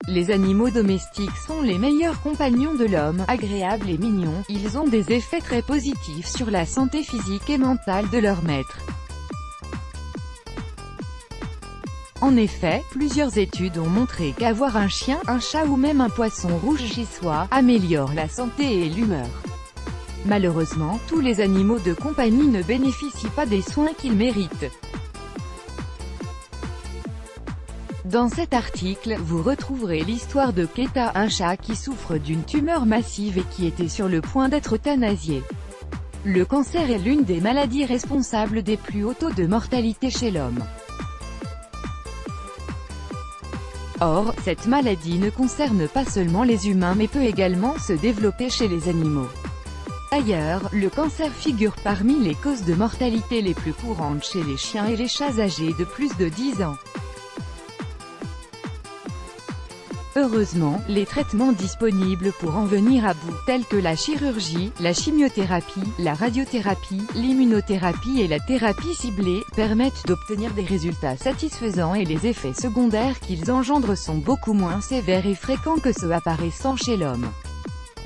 Les animaux domestiques sont les meilleurs compagnons de l'homme, agréables et mignons, ils ont des effets très positifs sur la santé physique et mentale de leur maître. En effet, plusieurs études ont montré qu'avoir un chien, un chat ou même un poisson rouge chez soi, améliore la santé et l'humeur. Malheureusement, tous les animaux de compagnie ne bénéficient pas des soins qu'ils méritent. Dans cet article, vous retrouverez l'histoire de Keta, un chat qui souffre d'une tumeur massive et qui était sur le point d'être euthanasié. Le cancer est l'une des maladies responsables des plus hauts taux de mortalité chez l'homme. Or, cette maladie ne concerne pas seulement les humains mais peut également se développer chez les animaux. D'ailleurs, le cancer figure parmi les causes de mortalité les plus courantes chez les chiens et les chats âgés de plus de 10 ans. Heureusement, les traitements disponibles pour en venir à bout, tels que la chirurgie, la chimiothérapie, la radiothérapie, l'immunothérapie et la thérapie ciblée, permettent d'obtenir des résultats satisfaisants et les effets secondaires qu'ils engendrent sont beaucoup moins sévères et fréquents que ceux apparaissant chez l'homme.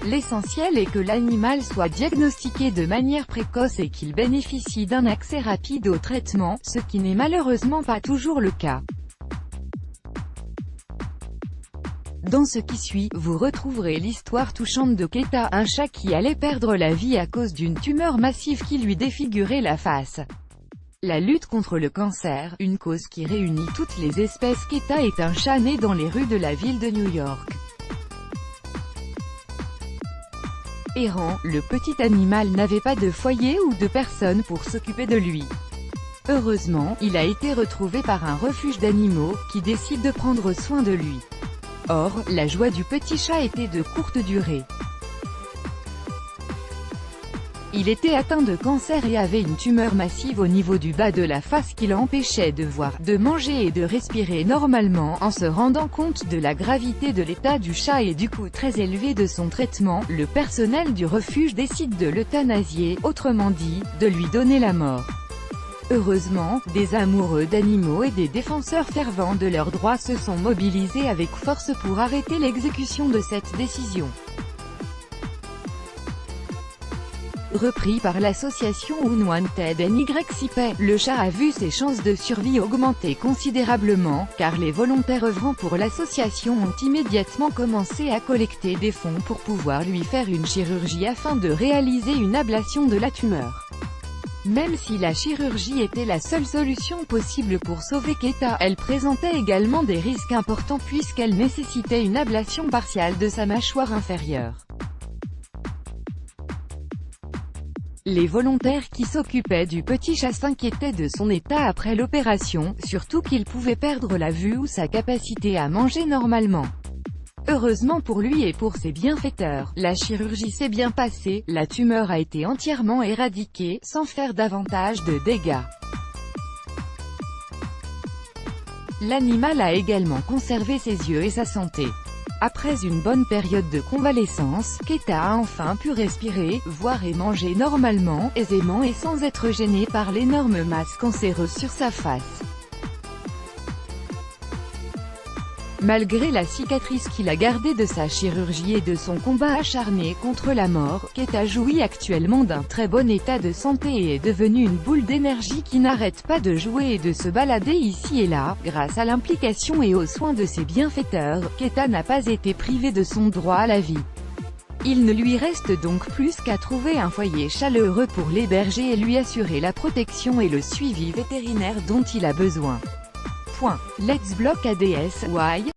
L'essentiel est que l'animal soit diagnostiqué de manière précoce et qu'il bénéficie d'un accès rapide au traitement, ce qui n'est malheureusement pas toujours le cas. Dans ce qui suit, vous retrouverez l'histoire touchante de Keta, un chat qui allait perdre la vie à cause d'une tumeur massive qui lui défigurait la face. La lutte contre le cancer, une cause qui réunit toutes les espèces. Keta est un chat né dans les rues de la ville de New York. Errant, le petit animal n'avait pas de foyer ou de personne pour s'occuper de lui. Heureusement, il a été retrouvé par un refuge d'animaux, qui décide de prendre soin de lui. Or, la joie du petit chat était de courte durée. Il était atteint de cancer et avait une tumeur massive au niveau du bas de la face qui l'empêchait de voir, de manger et de respirer normalement. En se rendant compte de la gravité de l'état du chat et du coût très élevé de son traitement, le personnel du refuge décide de l'euthanasier, autrement dit, de lui donner la mort. Heureusement, des amoureux d'animaux et des défenseurs fervents de leurs droits se sont mobilisés avec force pour arrêter l'exécution de cette décision. Repris par l'association Unwanted NYCP, le chat a vu ses chances de survie augmenter considérablement, car les volontaires œuvrant pour l'association ont immédiatement commencé à collecter des fonds pour pouvoir lui faire une chirurgie afin de réaliser une ablation de la tumeur. Même si la chirurgie était la seule solution possible pour sauver Keta, elle présentait également des risques importants puisqu'elle nécessitait une ablation partielle de sa mâchoire inférieure. Les volontaires qui s'occupaient du petit chat s'inquiétaient de son état après l'opération, surtout qu'il pouvait perdre la vue ou sa capacité à manger normalement. Heureusement pour lui et pour ses bienfaiteurs, la chirurgie s'est bien passée, la tumeur a été entièrement éradiquée, sans faire davantage de dégâts. L'animal a également conservé ses yeux et sa santé. Après une bonne période de convalescence, Keta a enfin pu respirer, voir et manger normalement, aisément et sans être gêné par l'énorme masse cancéreuse sur sa face. Malgré la cicatrice qu'il a gardée de sa chirurgie et de son combat acharné contre la mort, Keta jouit actuellement d'un très bon état de santé et est devenu une boule d'énergie qui n'arrête pas de jouer et de se balader ici et là. Grâce à l'implication et aux soins de ses bienfaiteurs, Keta n'a pas été privé de son droit à la vie. Il ne lui reste donc plus qu'à trouver un foyer chaleureux pour l'héberger et lui assurer la protection et le suivi vétérinaire dont il a besoin. Let's block ADS, why?